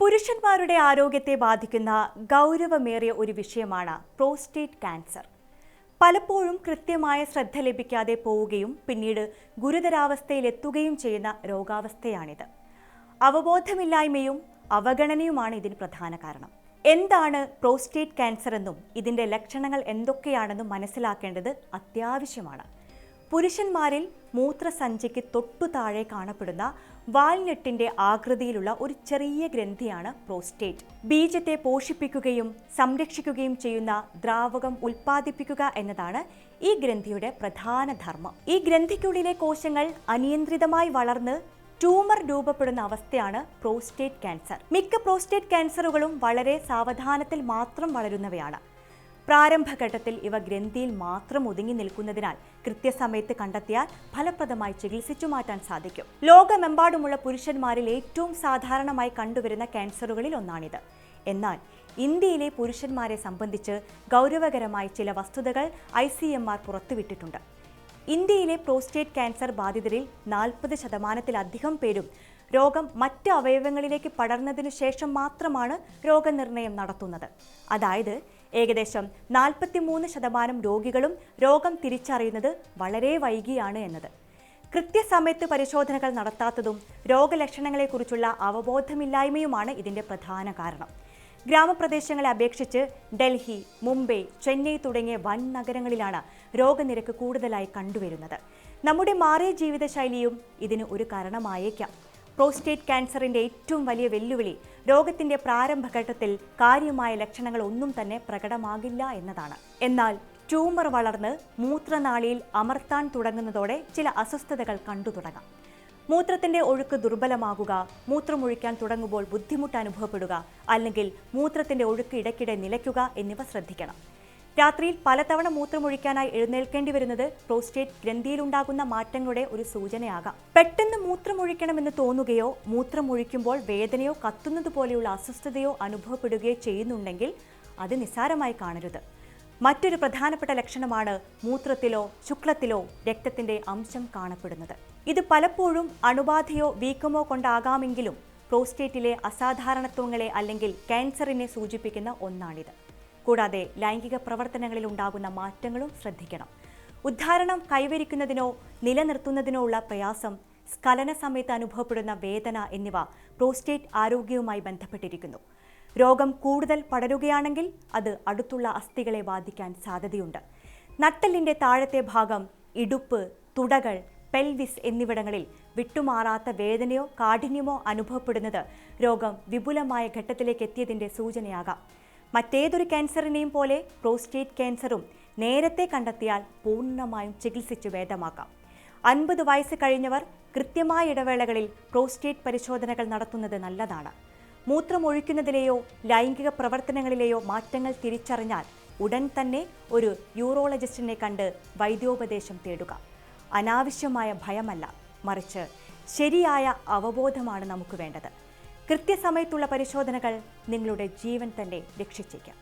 പുരുഷന്മാരുടെ ആരോഗ്യത്തെ ബാധിക്കുന്ന ഗൗരവമേറിയ ഒരു വിഷയമാണ് പ്രോസ്റ്റേറ്റ് ക്യാൻസർ. പലപ്പോഴും കൃത്യമായ ശ്രദ്ധ ലഭിക്കാതെ പോവുകയും പിന്നീട് ഗുരുതരാവസ്ഥയിലെത്തുകയും ചെയ്യുന്ന രോഗാവസ്ഥയാണിത്. അവബോധമില്ലായ്മയും അവഗണനയുമാണ് ഇതിന് പ്രധാന കാരണം. എന്താണ് പ്രോസ്റ്റേറ്റ് ക്യാൻസർ എന്നും ഇതിൻ്റെ ലക്ഷണങ്ങൾ എന്തൊക്കെയാണെന്നും മനസ്സിലാക്കേണ്ടത് അത്യാവശ്യമാണ്. പുരുഷന്മാരിൽ മൂത്രസഞ്ചിക്ക് തൊട്ടു താഴെ കാണപ്പെടുന്ന വാൽനട്ടിന്റെ ആകൃതിയിലുള്ള ഒരു ചെറിയ ഗ്രന്ഥിയാണ് പ്രോസ്റ്റേറ്റ്. ബീജത്തെ പോഷിപ്പിക്കുകയും സംരക്ഷിക്കുകയും ചെയ്യുന്ന ദ്രാവകം ഉൽപ്പാദിപ്പിക്കുക എന്നതാണ് ഈ ഗ്രന്ഥിയുടെ പ്രധാന ധർമ്മം. ഈ ഗ്രന്ഥിക്കുള്ളിലെ കോശങ്ങൾ അനിയന്ത്രിതമായി വളർന്ന് ട്യൂമർ രൂപപ്പെടുന്ന അവസ്ഥയാണ് പ്രോസ്റ്റേറ്റ് ക്യാൻസർ. മിക്ക പ്രോസ്റ്റേറ്റ് ക്യാൻസറുകളും വളരെ സാവധാനത്തിൽ മാത്രം വളരുന്നവയാണ്. പ്രാരംഭഘട്ടത്തിൽ ഇവ ഗ്രന്ഥിയിൽ മാത്രം ഒതുങ്ങി നിൽക്കുന്നതിനാൽ കൃത്യസമയത്ത് കണ്ടെത്തിയാൽ ഫലപ്രദമായി ചികിത്സിച്ചു മാറ്റാൻ സാധിക്കും. ലോകമെമ്പാടുമുള്ള പുരുഷന്മാരിൽ ഏറ്റവും സാധാരണമായി കണ്ടുവരുന്ന ക്യാൻസറുകളിൽ ഒന്നാണിത്. എന്നാൽ ഇന്ത്യയിലെ പുരുഷന്മാരെ സംബന്ധിച്ച് ഗൗരവകരമായ ചില വസ്തുതകൾ ICMR പുറത്തുവിട്ടിട്ടുണ്ട്. ഇന്ത്യയിലെ പ്രോസ്റ്റേറ്റ് ക്യാൻസർ ബാധിതരിൽ 40% പേരും രോഗം മറ്റ് അവയവങ്ങളിലേക്ക് പടർന്നതിനു ശേഷം മാത്രമാണ് രോഗനിർണയം നടത്തുന്നത്. അതായത് ഏകദേശം 43% രോഗികളും രോഗം തിരിച്ചറിയുന്നത് വളരെ വൈകിയാണ് എന്നത്. കൃത്യസമയത്ത് പരിശോധനകൾ നടത്താത്തതും രോഗലക്ഷണങ്ങളെക്കുറിച്ചുള്ള അവബോധമില്ലായ്മയുമാണ് ഇതിൻ്റെ പ്രധാന കാരണം. ഗ്രാമപ്രദേശങ്ങളെ അപേക്ഷിച്ച് ഡൽഹി, മുംബൈ, ചെന്നൈ തുടങ്ങിയ വൻ നഗരങ്ങളിലാണ് രോഗനിരക്ക് കൂടുതലായി കണ്ടുവരുന്നത്. നമ്മുടെ മാറിയ ജീവിതശൈലിയും ഇതിന് ഒരു കാരണമായേക്കാം. പ്രോസ്റ്റേറ്റ് ക്യാൻസറിന്റെ ഏറ്റവും വലിയ വെല്ലുവിളി രോഗത്തിന്റെ പ്രാരംഭഘട്ടത്തിൽ കാര്യമായ ലക്ഷണങ്ങൾ ഒന്നും തന്നെ പ്രകടമാകില്ല എന്നതാണ്. എന്നാൽ ട്യൂമർ വളർന്ന് മൂത്രനാളിയിൽ അമർത്താൻ തുടങ്ങുന്നതോടെ ചില അസ്വസ്ഥതകൾ കണ്ടു തുടങ്ങാം. മൂത്രത്തിന്റെ ഒഴുക്ക് ദുർബലമാകുക, മൂത്രമൊഴിക്കാൻ തുടങ്ങുമ്പോൾ ബുദ്ധിമുട്ട് അനുഭവപ്പെടുക, അല്ലെങ്കിൽ മൂത്രത്തിന്റെ ഒഴുക്ക് ഇടയ്ക്കിടെ നിലയ്ക്കുക എന്നിവ ശ്രദ്ധിക്കണം. രാത്രിയിൽ പലതവണ മൂത്രമൊഴിക്കാനായി എഴുന്നേൽക്കേണ്ടി വരുന്നത് പ്രോസ്റ്റേറ്റ് ഗ്രന്ഥിയിലുണ്ടാകുന്ന മാറ്റങ്ങളുടെ ഒരു സൂചനയാകാം. പെട്ടെന്ന് മൂത്രമൊഴിക്കണമെന്ന് തോന്നുകയോ മൂത്രമൊഴിക്കുമ്പോൾ വേദനയോ കത്തുന്നത് പോലെയുള്ള അസ്വസ്ഥതയോ അനുഭവപ്പെടുകയോ ചെയ്യുന്നുണ്ടെങ്കിൽ അത് നിസ്സാരമായി കാണരുത്. മറ്റൊരു പ്രധാനപ്പെട്ട ലക്ഷണമാണ് മൂത്രത്തിലോ ശുക്ലത്തിലോ രക്തത്തിന്റെ അംശം കാണപ്പെടുന്നത്. ഇത് പലപ്പോഴും അണുബാധയോ വീക്കമോ കൊണ്ടാകാമെങ്കിലും പ്രോസ്റ്റേറ്റിലെ അസാധാരണത്വങ്ങളെ അല്ലെങ്കിൽ ക്യാൻസറിനെ സൂചിപ്പിക്കുന്ന ഒന്നാണിത്. കൂടാതെ ലൈംഗിക പ്രവർത്തനങ്ങളിൽ ഉണ്ടാകുന്ന മാറ്റങ്ങളും ശ്രദ്ധിക്കണം. ഉദ്ധാരണം കൈവരിക്കുന്നതിനോ നിലനിർത്തുന്നതിനോ ഉള്ള പ്രയാസം, സ്ഖലന സമയത്ത് അനുഭവപ്പെടുന്ന വേദന എന്നിവ പ്രോസ്റ്റേറ്റ് ആരോഗ്യവുമായി ബന്ധപ്പെട്ടിരിക്കുന്നു. രോഗം കൂടുതൽ പടരുകയാണെങ്കിൽ അത് അടുത്തുള്ള അസ്ഥികളെ ബാധിക്കാൻ സാധ്യതയുണ്ട്. നട്ടെല്ലിന്റെ താഴത്തെ ഭാഗം, ഇടുപ്പ്, തുടകൾ, പെൽവിസ് എന്നിവിടങ്ങളിൽ വിട്ടുമാറാത്ത വേദനയോ കാഠിന്യമോ അനുഭവപ്പെടുന്നത് രോഗം വിപുലമായ ഘട്ടത്തിലേക്ക് എത്തിയതിന്റെ സൂചനയാകാം. മറ്റേതൊരു ക്യാൻസറിനെയും പോലെ പ്രോസ്റ്റേറ്റ് ക്യാൻസറും നേരത്തെ കണ്ടെത്തിയാൽ പൂർണ്ണമായും ചികിത്സിച്ച് ഭേദമാക്കാം. 50 വയസ്സ് കഴിഞ്ഞവർ കൃത്യമായ ഇടവേളകളിൽ പ്രോസ്റ്റേറ്റ് പരിശോധനകൾ നടത്തുന്നത് നല്ലതാണ്. മൂത്രമൊഴിക്കുന്നതിലെയോ ലൈംഗിക പ്രവർത്തനങ്ങളിലെയോ മാറ്റങ്ങൾ തിരിച്ചറിഞ്ഞാൽ ഉടൻ തന്നെ ഒരു യൂറോളജിസ്റ്റിനെ കണ്ട് വൈദ്യോപദേശം തേടുക. അനാവശ്യമായ ഭയമല്ല, മറിച്ച് ശരിയായ അവബോധമാണ് നമുക്ക് വേണ്ടത്. കൃത്യസമയത്തുള്ള പരിശോധനകൾ നിങ്ങളുടെ ജീവൻ തന്നെ രക്ഷിച്ചേക്കാം.